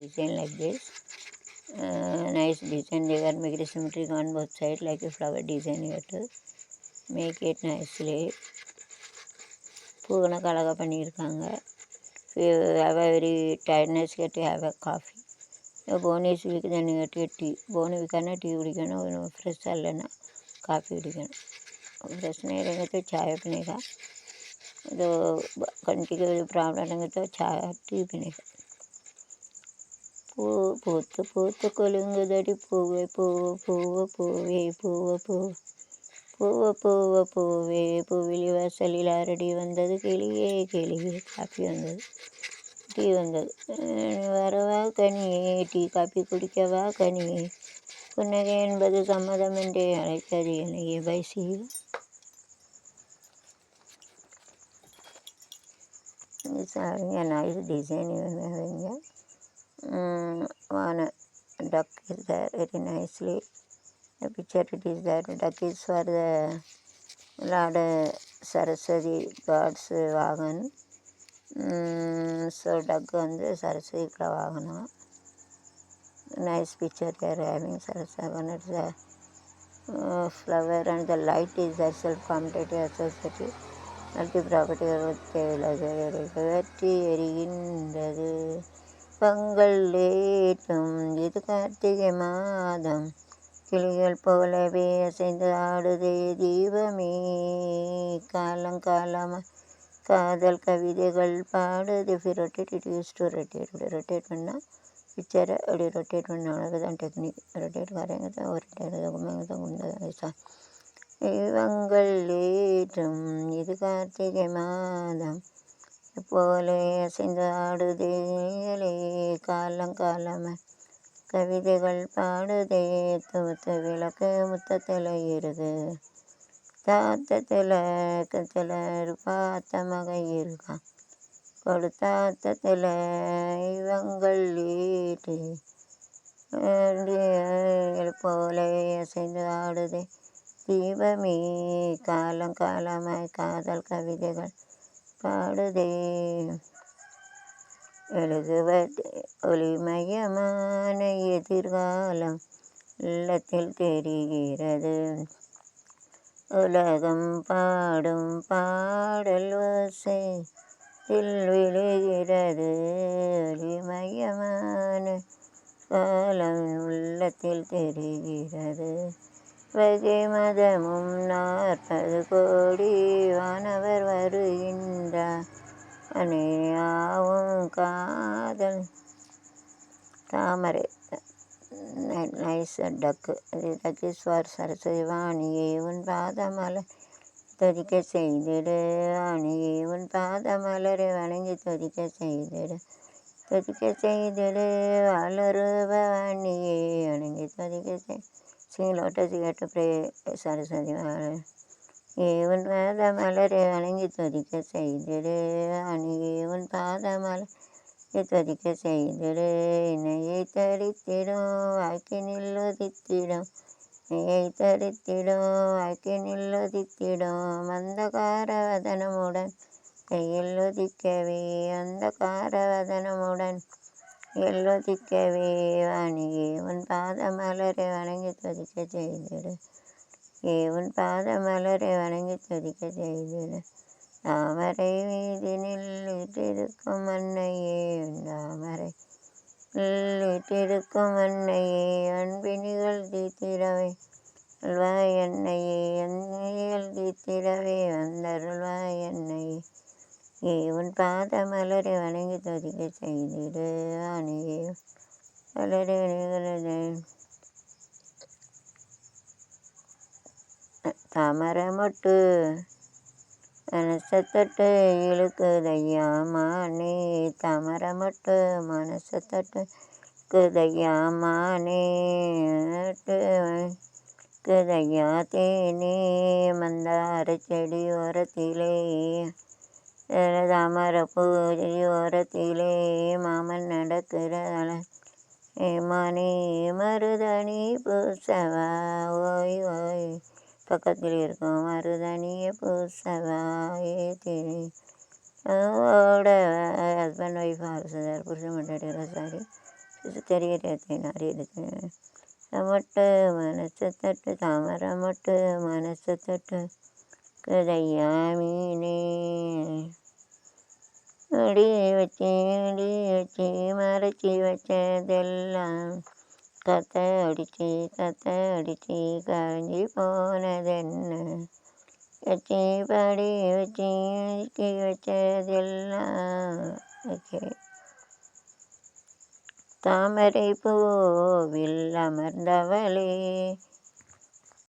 design like this. Nice design. They are make it symmetric on both sides like a flower design here to make it nicely. பூ கணக்கு அழகாக பண்ணியிருக்காங்க. have a very tiredness get to have a coffee. Fani ஸ்வீக்கு தண்ணி கட்டி tea Fani விற்கானா tea குடிக்கணும், ஃப்ரெஷ்ஷாக இல்லைன்னா coffee குடிக்கணும். फ्रेश नहीं रहेंगे तो चाय पीने का, तो कंठी के प्रॉब्लम रहेंगे तो चाय टी पीने का. பூ பூத்து பூத்து கொலுங்குதடி பூவே பூவ பூவ பூவே பூவ பூ பூவ பூவ பூவே பூவிலி வாசலில் அரடி வந்தது கிளியே கிளியே. காஃபி வந்தது, டீ வந்தது. வரவா கனியே, டீ காஃபி குடிக்கவா கனியே, புன்னகை என்பது சம்மதம் என்றே அழைத்தது என்னையே Faizi. It's having a nice design even having one duck is there very nicely. The picture it is there. Duck is for the Lord Saraswati God's wagon. So duck வந்து சரஸ்வதிக்குள்ள வாகனம். Nice picture they are having Saraswati. It's a flower and the light is there self-competitive associative. Multi ப்ராப்பர்ட்டிகள் தேவையில்லாத வெற்றி எரிகின்றது. பொங்கல் லேட்டும் இது கார்த்திகை மாதம், கிளிகள் போலவே அசைந்து ஆடுதே தீபமே, காலங்காலமாக காதல் கவிதைகள் பாடுது. ரொட்டேட் பண்ணால் பிக்சரை அப்படி ரொட்டேட் பண்ண அவ்வளோ தான் டெக்னிக். ரொட்டேட் வரைங்க தான் ஒரு குண்டா தெய்வங்கள் ஏற்றும் இது கார்த்திகை மாதம் போலே அசைந்து ஆடுதேலே, காலங்காலம கவிதைகள் பாடுதே. தூத்த விளக்கு முத்தத்தில் இருக்கு, தாத்தத்தில் பார்த்த மகை இருக்கான், கொடுத்தாத்தத்தில் இவங்கள் ஏற்று போலே அசைந்து ஆடுதே தீபமே, காலங்காலமாய் காதல் கவிதைகள் பாடுதே. எழுதுவது ஒளிமயமான எதிர்காலம் உள்ளத்தில் தெரிகிறது, உலகம் பாடும் பாடல் ஓசையில் விழுகிறது. ஒளிமயமான காலம் உள்ளத்தில் தெரிகிறது, வகை மதமும் 40 கோடி வானவர் வருகின்றார், அணையாவும் காதல் தாமரை. நைஸ் டக்கு. டக் இஸ் ஃபார் சரஸ்வதி. வாணியே உன் பாதமலர் துதிக்க செய்திடு, வாணியே உன் பாதமலரை வணங்கி துதிக்க செய்திடு, துதிக்க செய்திடு. வாழரூப வாணியே வணங்கி துதிக்க செய். Sing lotus you have to pray Saraswati. உன் பாத மலரை வணங்கி துதிக்க செய்திடு, அணியே உன் பாத மலரை துதிக்க செய்திடு. இணையை தரித்திடும் வாக்கினில் உதித்திடும், இணையை தரித்திடும் வாக்கினில் உதித்திடும். அந்தகார வதனமுடன் கையில் உதிக்கவே, அந்தகார வதனமுடன் எல்லொதிக்கவே. வாணியே உன் பாத மலரை வணங்கி துதிக்க செய்திடு, உன் பாத மலரை வணங்கி துதிக்க செய்திடு. தாமரை வீதினில் வீட்டிருக்கும் அன்னையே, தாமரை வீட்டிருக்கும் அன்னையே, அன்பினிகள் தீத்திடவே அல்வாய் அன்னையே, அன்பினிகள் தீத்திடவே வந்தருள்வாய் அன்னையே. உன் பாத மலரை வணங்கி துதிக்க செய்திடு, அணியே மலரை வணங்குகிறது. தாமரை மொட்டு மனசை தொட்டு இழுக்குதையா மானே, தாமரை மொட்டு மனசை தொட்டு இழுக்குதையா மானே, இழுக்குதையா தேனே. மந்தார செடி ஓரத்திலே தாமரை பூஜை ஓரத்திலே மாமன் நடக்கிறாள், ஏமானே மருதணி பூசவா ஓய் ஓய். பக்கத்தில் இருக்கும் மருதணியை பூசவா ஏத்தினி ஓட. ஹஸ்பண்ட் ஒய்ஃப் ஆல்சோ புருஷன் மண்டாடி சாரி தெரியுது மொட்டு மனசு தட்டு தாமரை மொட்டு மனசு தட்டு கதையா மீனே அடி வச்சு மறைச்சி வச்சதெல்லாம் கத்த அடிச்சு கரைஞ்சி போனதென்ன வச்சு பாடி வச்சு அடுக்கி வச்சதெல்லாம் வச்சு தாமரை பூவில் அமர்ந்தவளே